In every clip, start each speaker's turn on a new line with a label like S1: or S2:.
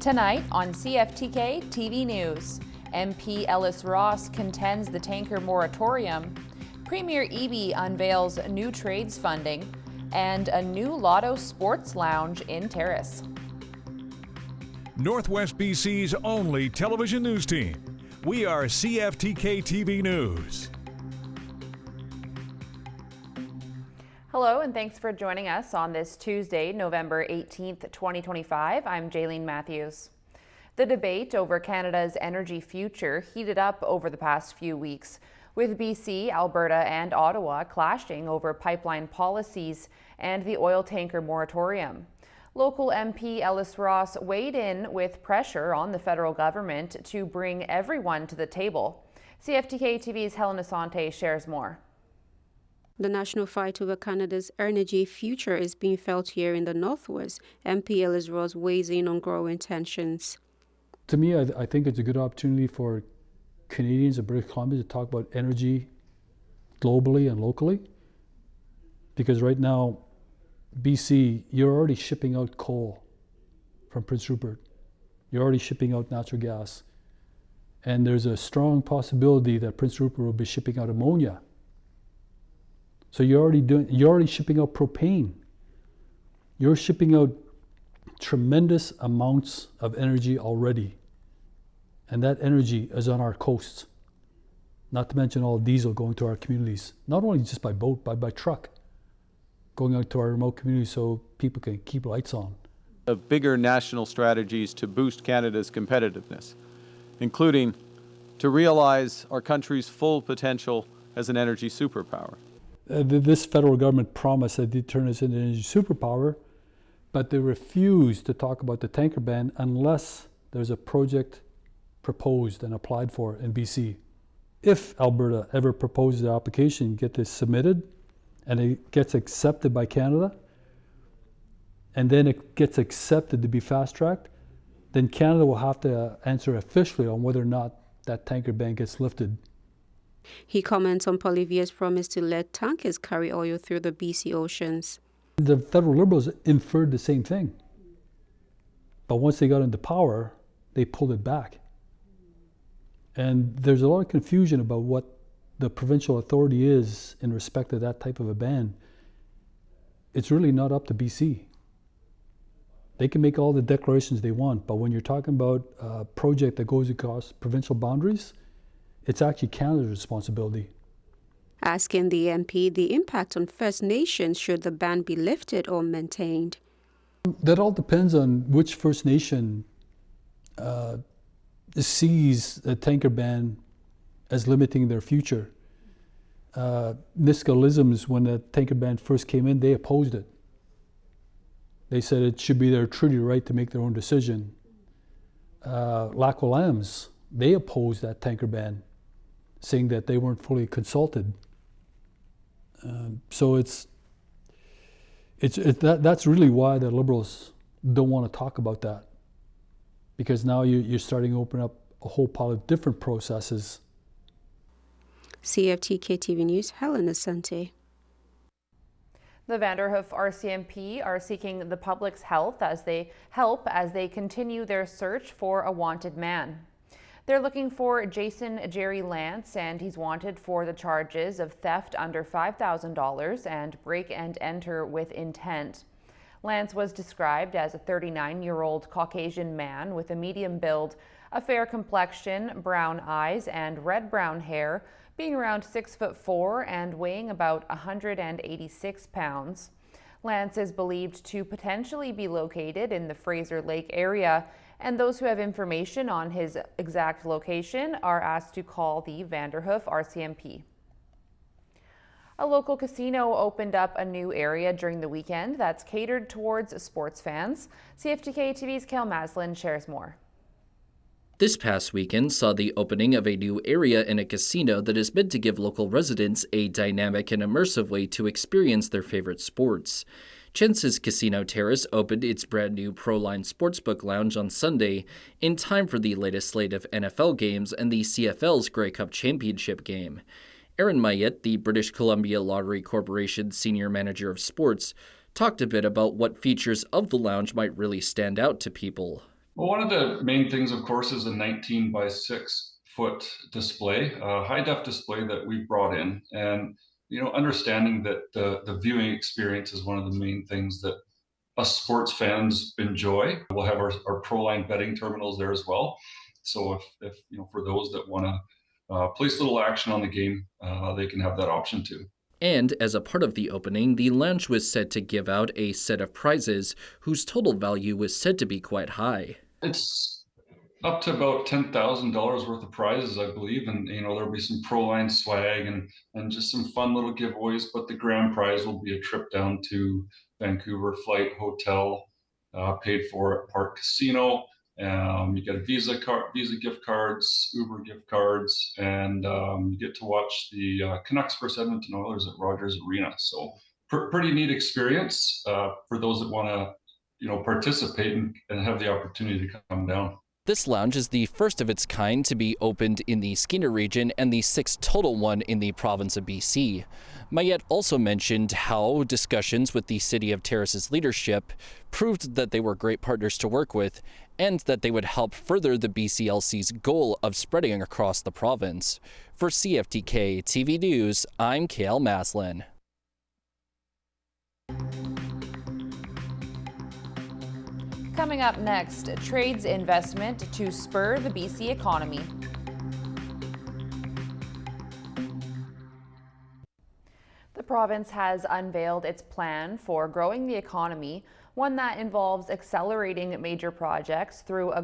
S1: Tonight on CFTK-TV News, MP Ellis Ross contends the tanker moratorium, Premier Eby unveils new trades funding, and a new Lotto Sports Lounge in Terrace.
S2: Northwest BC's only television news team. We are CFTK-TV News.
S1: Hello, and thanks for joining us on this Tuesday, November 18th, 2025. I'm Jaylene Matthews. The debate over Canada's energy future heated up over the past few weeks, with BC, Alberta, and Ottawa clashing over pipeline policies and the oil tanker moratorium. Local MP Ellis Ross weighed in with pressure on the federal government to bring everyone to the table. CFTK-TV's Helen Asante shares more.
S3: The national fight over Canada's energy future is being felt here in the Northwest. MP Ellis Ross weighs in on growing tensions.
S4: To me, I think it's a good opportunity for Canadians of British Columbia to talk about energy globally and locally. Because right now, BC, you're already shipping out coal from Prince Rupert. You're already shipping out natural gas. And there's a strong possibility that Prince Rupert will be shipping out ammonia. So you're already shipping out propane. You're shipping out tremendous amounts of energy already. And that energy is on our coasts. Not to mention all diesel going to our communities. Not only just by boat, but by truck. Going out to our remote communities so people can keep lights on.
S5: Of bigger national strategies to boost Canada's competitiveness, including to realize our country's full potential as an energy superpower.
S4: This federal government promised that they'd turn us into an energy superpower, but they refuse to talk about the tanker ban unless there's a project proposed and applied for in BC. If Alberta ever proposes the application, get this submitted, and it gets accepted by Canada, and then it gets accepted to be fast-tracked, then Canada will have to answer officially on whether or not that tanker ban gets lifted.
S3: He comments on Poilievre's promise to let tankers carry oil through the BC oceans.
S4: The federal Liberals inferred the same thing. But once they got into power, they pulled it back. And there's a lot of confusion about what the provincial authority is in respect of that type of a ban. It's really not up to BC. They can make all the declarations they want, but when you're talking about a project that goes across provincial boundaries, it's actually Canada's responsibility.
S3: Asking the MP the impact on First Nations should the ban be lifted or maintained.
S4: That all depends on which First Nation sees a tanker ban as limiting their future. Nisga'a-isms, when the tanker ban first came in, they opposed it. They said it should be their treaty right to make their own decision. Lac-Oulam's, they opposed that tanker ban, saying that they weren't fully consulted. So that's really why the Liberals don't want to talk about that, because now you're starting to open up a whole pile of different processes.
S3: CFTK-TV News, Helen Asante.
S1: The Vanderhoof RCMP are seeking the public's help as they continue their search for a wanted man. They're looking for Jason Jerry Lance, and he's wanted for the charges of theft under $5,000 and break and enter with intent. Lance was described as a 39-year-old Caucasian man with a medium build, a fair complexion, brown eyes, and red-brown hair, being around 6'4" and weighing about 186 pounds. Lance is believed to potentially be located in the Fraser Lake area, and those who have information on his exact location are asked to call the Vanderhoof RCMP. A local casino opened up a new area during the weekend that's catered towards sports fans. CFTK-TV's Kale Maslin shares more.
S6: This past weekend saw the opening of a new area in a casino that is meant to give local residents a dynamic and immersive way to experience their favorite sports. Chance's Casino Terrace opened its brand new Proline Sportsbook Lounge on Sunday in time for the latest slate of NFL games and the CFL's Grey Cup Championship game. Aaron Mayette, the British Columbia Lottery Corporation's Senior Manager of Sports, talked a bit about what features of the lounge might really stand out to people.
S7: Well, one of the main things, of course, is a 19 by 6-foot display, a high-def display that we brought in. And, understanding that the viewing experience is one of the main things that us sports fans enjoy. We'll have our Pro Line betting terminals there as well. So if for those that want to place a little action on the game, they can have that option too.
S6: And as a part of the opening, the lounge was set to give out a set of prizes whose total value was said to be quite high.
S7: It's up to about $10,000 worth of prizes, I believe, and there'll be some Pro Line swag and just some fun little giveaways. But the grand prize will be a trip down to Vancouver, flight, hotel, paid for at Park Casino. You get a Visa gift cards, Uber gift cards, and you get to watch the Canucks versus Edmonton Oilers at Rogers Arena. So pretty neat experience for those that want to participate and have the opportunity to come down.
S6: This lounge is the first of its kind to be opened in the Skeena region and the sixth total one in the province of BC. Mayette also mentioned how discussions with the City of Terrace's leadership proved that they were great partners to work with and that they would help further the BCLC's goal of spreading across the province. For CFTK-TV News, I'm Kale Maslin.
S1: Coming up next, trades investment to spur the BC economy. The province has unveiled its plan for growing the economy, one that involves accelerating major projects through a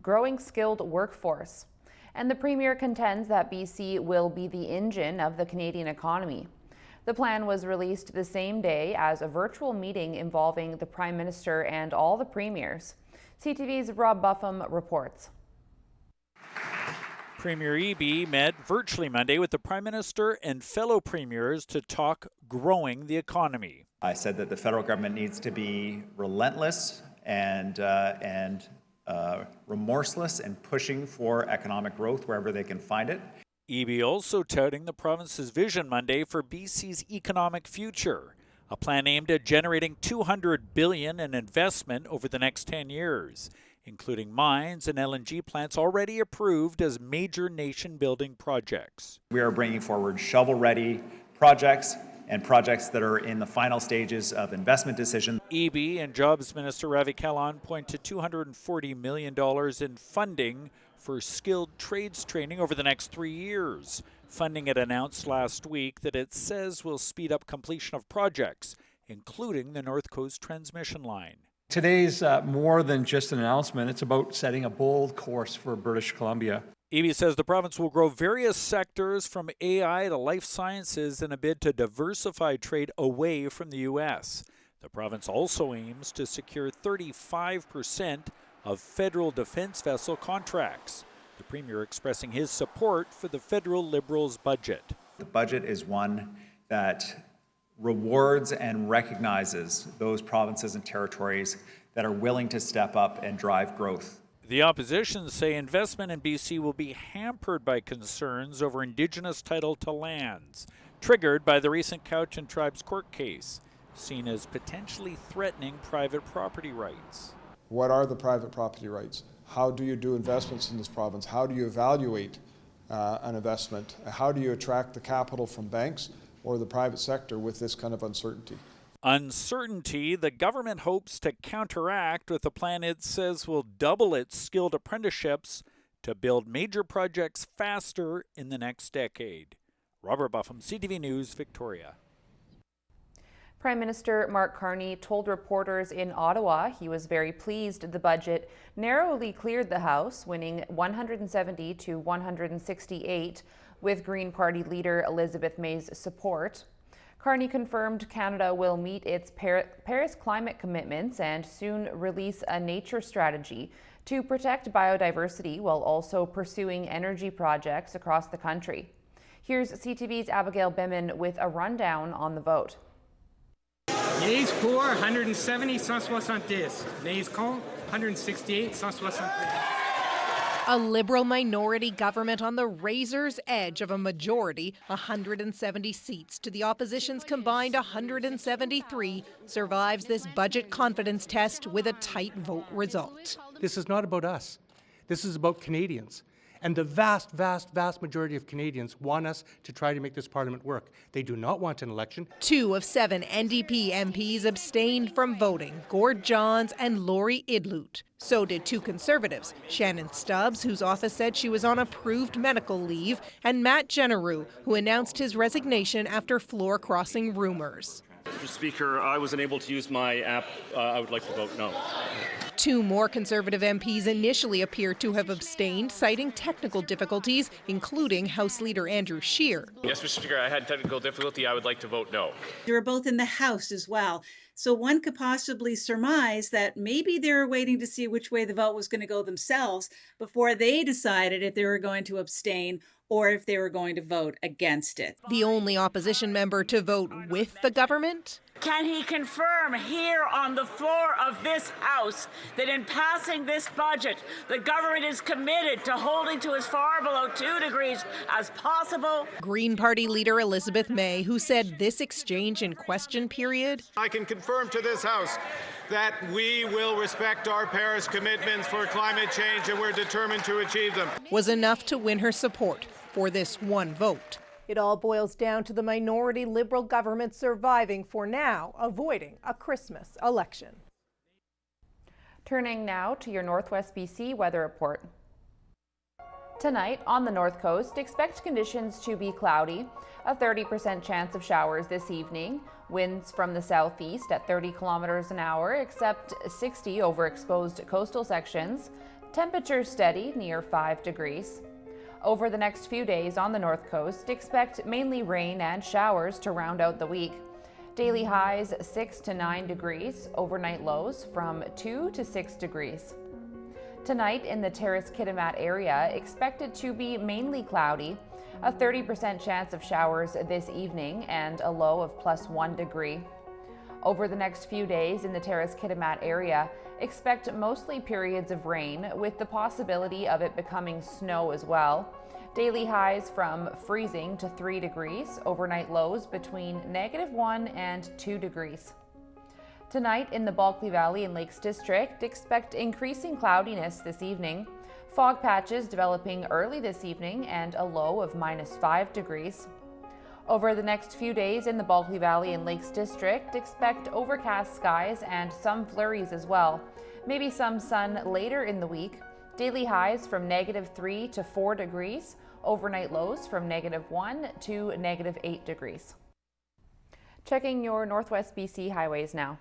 S1: growing skilled workforce. And the Premier contends that BC will be the engine of the Canadian economy. The plan was released the same day as a virtual meeting involving the Prime Minister and all the premiers. CTV's Rob Buffum reports.
S8: Premier Eby met virtually Monday with the Prime Minister and fellow premiers to talk growing the economy.
S9: I said that the federal government needs to be relentless and remorseless in pushing for economic growth wherever they can find it.
S8: Eby also touting the province's vision Monday for BC's economic future, a plan aimed at generating $200 billion in investment over the next 10 years, including mines and LNG plants already approved as major nation-building projects.
S9: We are bringing forward shovel-ready projects and projects that are in the final stages of investment decision.
S8: Eby and Jobs Minister Ravi Kahlon point to $240 million in funding for skilled trades training over the next 3 years. Funding it announced last week that it says will speed up completion of projects, including the North Coast transmission line.
S10: Today's more than just an announcement. It's about setting a bold course for British Columbia.
S8: Eby says the province will grow various sectors from AI to life sciences in a bid to diversify trade away from the U.S. The province also aims to secure 35% of federal defense vessel contracts. The Premier expressing his support for the federal Liberals' budget.
S9: The budget is one that rewards and recognizes those provinces and territories that are willing to step up and drive growth.
S8: The opposition say investment in BC will be hampered by concerns over Indigenous title to lands, triggered by the recent Cowichan Tribes court case, seen as potentially threatening private property rights.
S11: What are the private property rights? How do you do investments in this province? How do you evaluate an investment? How do you attract the capital from banks or the private sector with this kind of uncertainty?
S8: Uncertainty the government hopes to counteract with a plan it says will double its skilled apprenticeships to build major projects faster in the next decade. Robert Buffum, CTV News, Victoria.
S1: Prime Minister Mark Carney told reporters in Ottawa he was very pleased the budget narrowly cleared the House, winning 170 to 168 with Green Party leader Elizabeth May's support. Carney confirmed Canada will meet its Paris climate commitments and soon release a nature strategy to protect biodiversity while also pursuing energy projects across the country. Here's CTV's Abigail Biman with a rundown on the vote.
S12: Yeas pour 170, 170. Nays contre 168, 163.
S13: A Liberal minority government on the razor's edge of a majority, 170 seats to the opposition's combined 173, survives this budget confidence test with a tight vote result.
S12: This is not about us. This is about Canadians. And the vast, vast, vast majority of Canadians want us to try to make this parliament work. They do not want an election.
S13: 2 of 7 NDP MPs abstained from voting, Gord Johns and Laurie Idloot. So did 2 Conservatives, Shannon Stubbs, whose office said she was on approved medical leave, and Matt Genereux, who announced his resignation after floor-crossing rumors.
S14: Mr. Speaker, I was unable to use my app. I would like to vote no.
S13: 2 more Conservative MPs initially appeared to have abstained, citing technical difficulties, including House Leader Andrew Scheer.
S14: Yes, Mr. Speaker, I had technical difficulty. I would like to vote no.
S15: They were both in the House as well. So one could possibly surmise that maybe they were waiting to see which way the vote was going to go themselves before they decided if they were going to abstain or if they were going to vote against it.
S13: The only opposition member to vote with the government?
S16: Can he confirm here on the floor of this House that in passing this budget, the government is committed to holding to as far below 2 degrees as possible?
S13: Green Party leader Elizabeth May, who said this exchange in question period.
S17: I can confirm to this House that we will respect our Paris commitments for climate change and we're determined to achieve them.
S13: Was enough to win her support for this one vote. It all boils down to the minority Liberal government surviving for now, avoiding a Christmas election.
S1: Turning now to your Northwest BC weather report. Tonight on the North Coast, expect conditions to be cloudy, a 30% chance of showers this evening, winds from the southeast at 30 kilometers an hour, except 60 over exposed coastal sections, temperatures steady near 5 degrees. Over the next few days on the North Coast, expect mainly rain and showers to round out the week. Daily highs 6 to 9 degrees, overnight lows from 2 to 6 degrees. Tonight in the Terrace-Kitimat area, expected to be mainly cloudy, a 30% chance of showers this evening and a low of +1 degree. Over the next few days in the Terrace-Kitimat area, expect mostly periods of rain with the possibility of it becoming snow as well. Daily highs from freezing to 3 degrees, overnight lows between -1 and 2 degrees. Tonight in the Bulkley Valley and Lakes District, expect increasing cloudiness this evening. Fog patches developing early this evening and a low of -5 degrees. Over the next few days in the Bulkley Valley and Lakes District, expect overcast skies and some flurries as well. Maybe some sun later in the week. Daily highs from -3 to 4 degrees. Overnight lows from -1 to -8 degrees. Checking your Northwest BC highways now.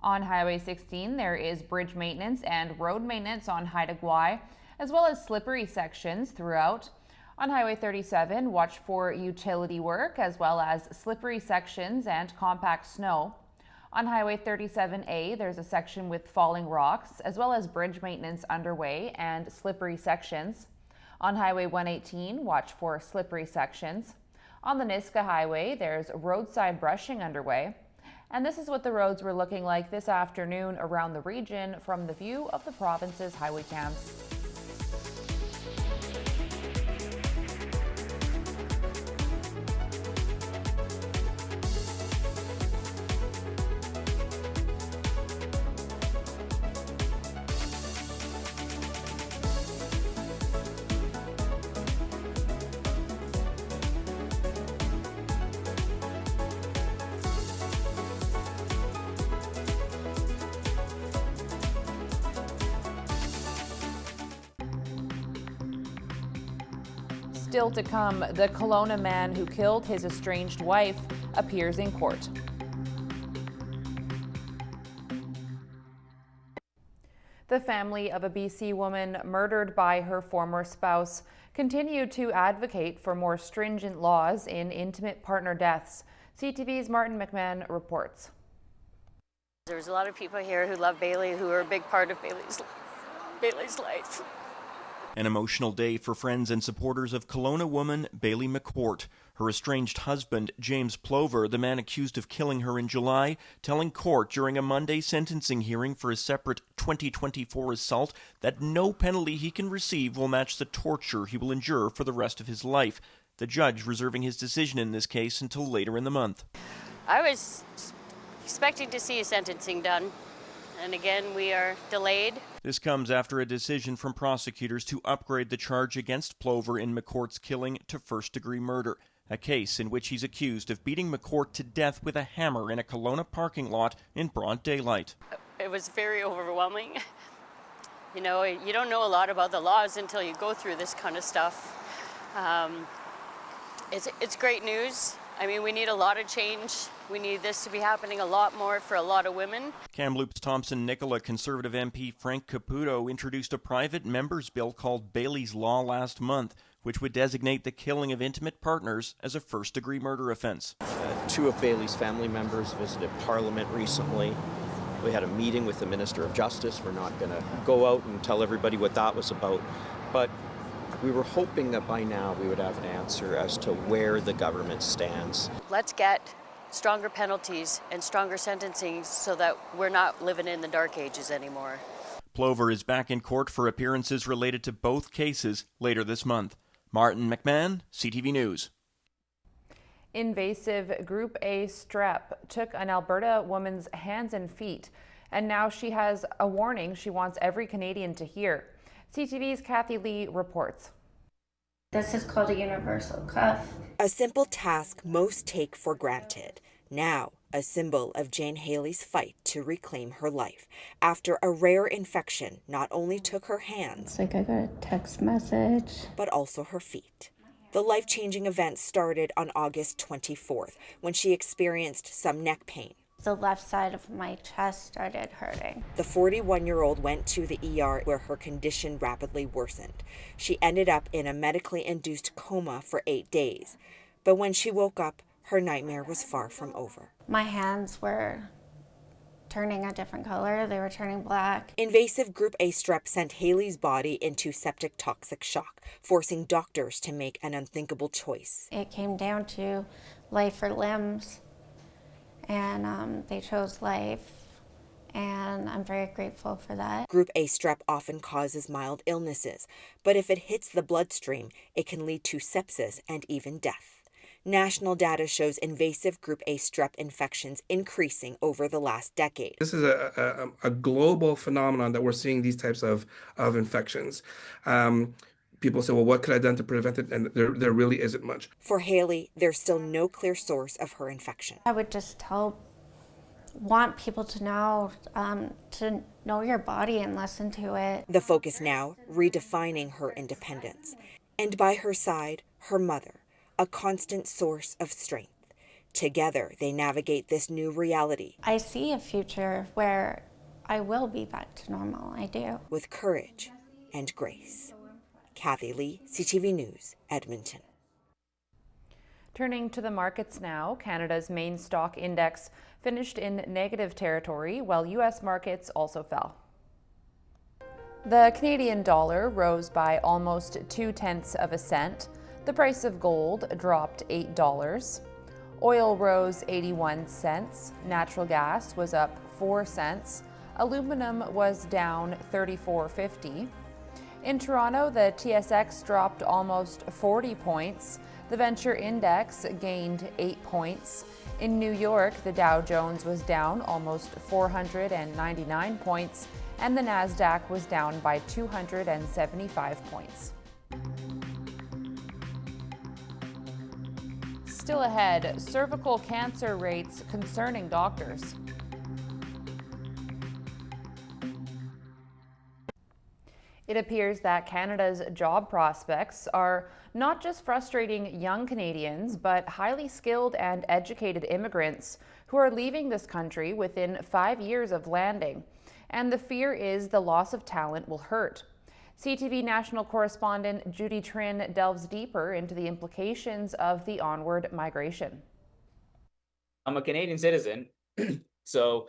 S1: On Highway 16, there is bridge maintenance and road maintenance on Haida Gwaii, as well as slippery sections throughout. On Highway 37, watch for utility work as well as slippery sections and compact snow. On Highway 37A, there's a section with falling rocks as well as bridge maintenance underway and slippery sections. On Highway 118, watch for slippery sections. On the Niska Highway, there's roadside brushing underway. And this is what the roads were looking like this afternoon around the region from the view of the province's highway cams. Still to come, the Kelowna man who killed his estranged wife appears in court. The family of a BC woman murdered by her former spouse continued to advocate for more stringent laws in intimate partner deaths. CTV's Martin McMahon reports.
S18: There's a lot of people here who love Bailey, who are a big part of Bailey's life.
S19: An emotional day for friends and supporters of Kelowna woman Bailey McCourt. Her estranged husband, James Plover, the man accused of killing her in July, telling court during a Monday sentencing hearing for a separate 2024 assault that no penalty he can receive will match the torture he will endure for the rest of his life. The judge reserving his decision in this case until later in the month.
S18: I was expecting to see a sentencing done, And again, we are delayed.
S19: This comes after a decision from prosecutors to upgrade the charge against Plover in McCourt's killing to first-degree murder, a case in which he's accused of beating McCourt to death with a hammer in a Kelowna parking lot in broad daylight.
S18: It was very overwhelming. You know, you don't know a lot about the laws until you go through this kind of stuff. It's great news. I mean, we need a lot of change. We need this to be happening a lot more for a lot of women.
S19: Kamloops Thompson-Nicola Conservative MP Frank Caputo introduced a private member's bill called Bailey's Law last month, which would designate the killing of intimate partners as a first-degree murder offense.
S20: Two of Bailey's family members visited Parliament recently. We had a meeting with the Minister of Justice. We're not going to go out and tell everybody what that was about, but we were hoping that by now we would have an answer as to where the government stands.
S18: Let's get stronger penalties and stronger sentencing so that we're not living in the dark ages anymore.
S19: Plover is back in court for appearances related to both cases later this month. Martin McMahon, CTV News.
S1: Invasive Group A strep took an Alberta woman's hands and feet, and now she has a warning she wants every Canadian to hear. CTV's Kathy Lee reports.
S21: This is called a universal cuff.
S22: A simple task most take for granted. Now, a symbol of Jane Haley's fight to reclaim her life after a rare infection not only took her hands,
S21: It's like I got a text message,
S22: but also her feet. The life-changing event started on August 24th when she experienced some neck pain.
S21: the left side of my chest started hurting.
S22: The 41-year-old went to the ER where her condition rapidly worsened. She ended up in a medically induced coma for 8 days. But when she woke up, her nightmare was far from over.
S21: My hands were turning a different color. They were turning black.
S22: Invasive Group A strep sent Haley's body into septic toxic shock, forcing doctors to make an unthinkable choice.
S21: It came down to life or limbs, and they chose life, and I'm very grateful for that.
S22: Group A strep often causes mild illnesses, but if it hits the bloodstream, it can lead to sepsis and even death. National data shows invasive Group A strep infections increasing over the last decade.
S23: This is a global phenomenon that we're seeing these types of infections. People say, well, what could I do to prevent it? And there really isn't much.
S22: For Haley, there's still no clear source of her infection.
S21: I would just want people to know your body and listen to it.
S22: The focus now, redefining her independence. And by her side, her mother, a constant source of strength. Together, they navigate this new reality.
S21: I see a future where I will be back to normal. I do.
S22: With courage and grace. Kathy Lee, CTV News, Edmonton.
S1: Turning to the markets now, Canada's main stock index finished in negative territory, while U.S. markets also fell. The Canadian dollar rose by almost 0.2 cents. The price of gold dropped $8. Oil rose 81 cents. Natural gas was up 4 cents. Aluminum was down 34.50. In Toronto, the TSX dropped almost 40 points. The Venture Index gained 8 points. In New York, the Dow Jones was down almost 499 points, and the Nasdaq was down by 275 points. Still ahead, cervical cancer rates concerning doctors. It appears that Canada's job prospects are not just frustrating young Canadians, but highly skilled and educated immigrants who are leaving this country within 5 years of landing. And the fear is the loss of talent will hurt. CTV national correspondent Judy Trin delves deeper into the implications of the onward migration.
S24: I'm a Canadian citizen, so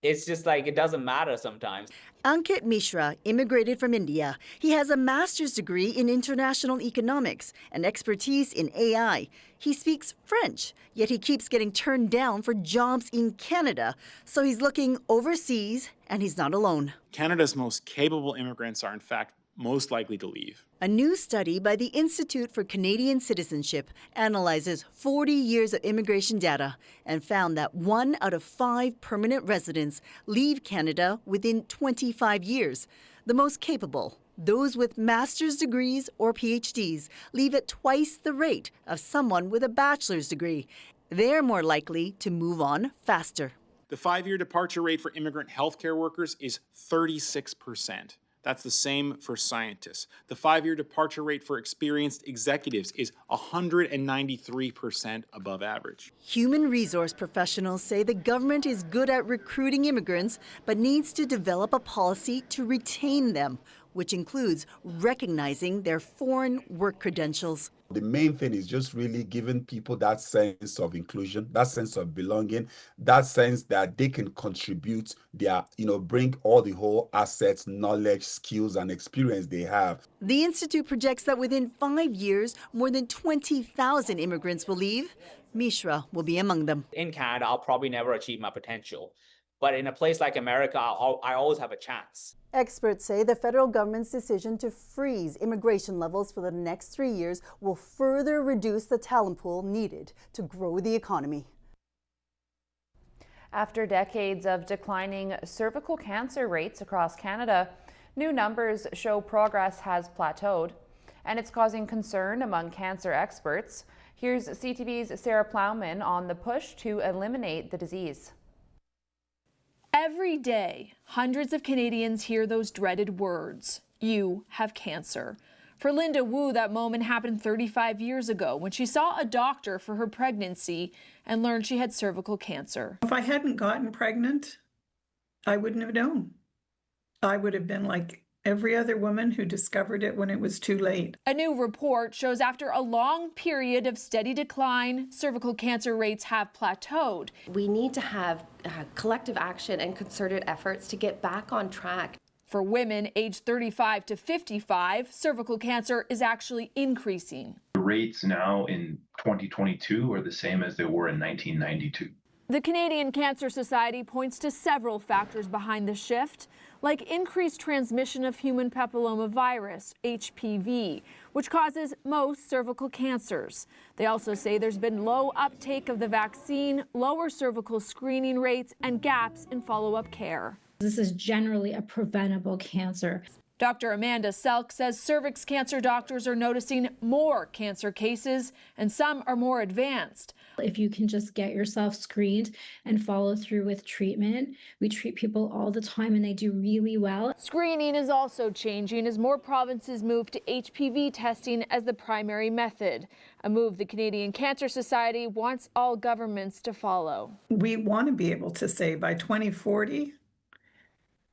S24: it's just like it doesn't matter sometimes.
S25: Ankit Mishra immigrated from India. He has a master's degree in international economics and expertise in AI. He speaks French, yet he keeps getting turned down for jobs in Canada. So he's looking overseas, and he's not alone.
S26: Canada's most capable immigrants are, in fact,
S2: most likely to leave.
S25: A new study by the Institute for Canadian Citizenship analyzes 40 years of immigration data and found that 1 out of 5 permanent residents leave Canada within 25 years. The most capable, those with master's degrees or PhDs, leave at twice the rate of someone with a bachelor's degree. They're more likely to move on faster.
S2: The 5-year departure rate for immigrant healthcare workers is 36%. That's the same for scientists. The 5-year departure rate for experienced executives is 193% above average.
S25: Human resource professionals say the government is good at recruiting immigrants, but needs to develop a policy to retain them, which includes recognizing their foreign work credentials.
S3: The main thing is just really giving people that sense of inclusion, that sense of belonging, that sense that they can contribute their, bring all the whole assets, knowledge, skills, and experience they have.
S25: The Institute projects that within 5 years, more than 20,000 immigrants will leave. Mishra will be among them.
S24: In Canada, I'll probably never achieve my potential. But in a place like America, I always have a chance.
S25: Experts say the federal government's decision to freeze immigration levels for the next 3 years will further reduce the talent pool needed to grow the economy.
S1: After decades of declining cervical cancer rates across Canada, new numbers show progress has plateaued, and it's causing concern among cancer experts. Here's CTV's Sarah Plowman on the push to eliminate the disease.
S4: Every day, hundreds of Canadians hear those dreaded words, "You have cancer." For Linda Wu, that moment happened 35 years ago when she saw a doctor for her pregnancy and learned she had cervical cancer.
S5: If I hadn't gotten pregnant, I wouldn't have known. I would have been like every other woman who discovered it when it was too late.
S4: A new report shows after a long period of steady decline, cervical cancer rates have plateaued.
S7: We need to have collective action and concerted efforts to get back on track.
S4: For women aged 35 to 55, cervical cancer is actually increasing.
S26: The rates now in 2022 are the same as they were in 1992.
S4: The Canadian Cancer Society points to several factors behind the shift, like increased transmission of human papillomavirus, HPV, which causes most cervical cancers. They also say there's been low uptake of the vaccine, lower cervical screening rates, and gaps in follow-up care.
S27: This is generally a preventable cancer.
S4: Dr. Amanda Selk says cervix cancer doctors are noticing more cancer cases, and some are more advanced.
S27: If you can just get yourself screened and follow through with treatment, we treat people all the time and they do really well.
S4: Screening is also changing as more provinces move to HPV testing as the primary method, a move the Canadian Cancer Society wants all governments to follow.
S5: We want to be able to say by 2040,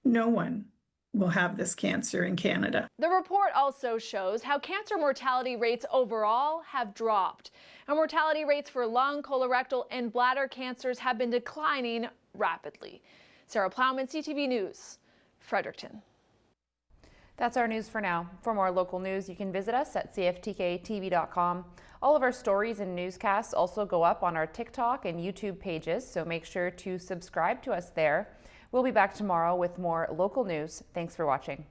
S5: no one will have this cancer in Canada.
S4: The report also shows how cancer mortality rates overall have dropped, and mortality rates for lung, colorectal, and bladder cancers have been declining rapidly. Sarah Plowman, CTV News, Fredericton.
S1: That's our news for now. For more local news, you can visit us at CFTK-TV.com. All of our stories and newscasts also go up on our TikTok and YouTube pages, so make sure to subscribe to us there. We'll be back tomorrow with more local news. Thanks for watching.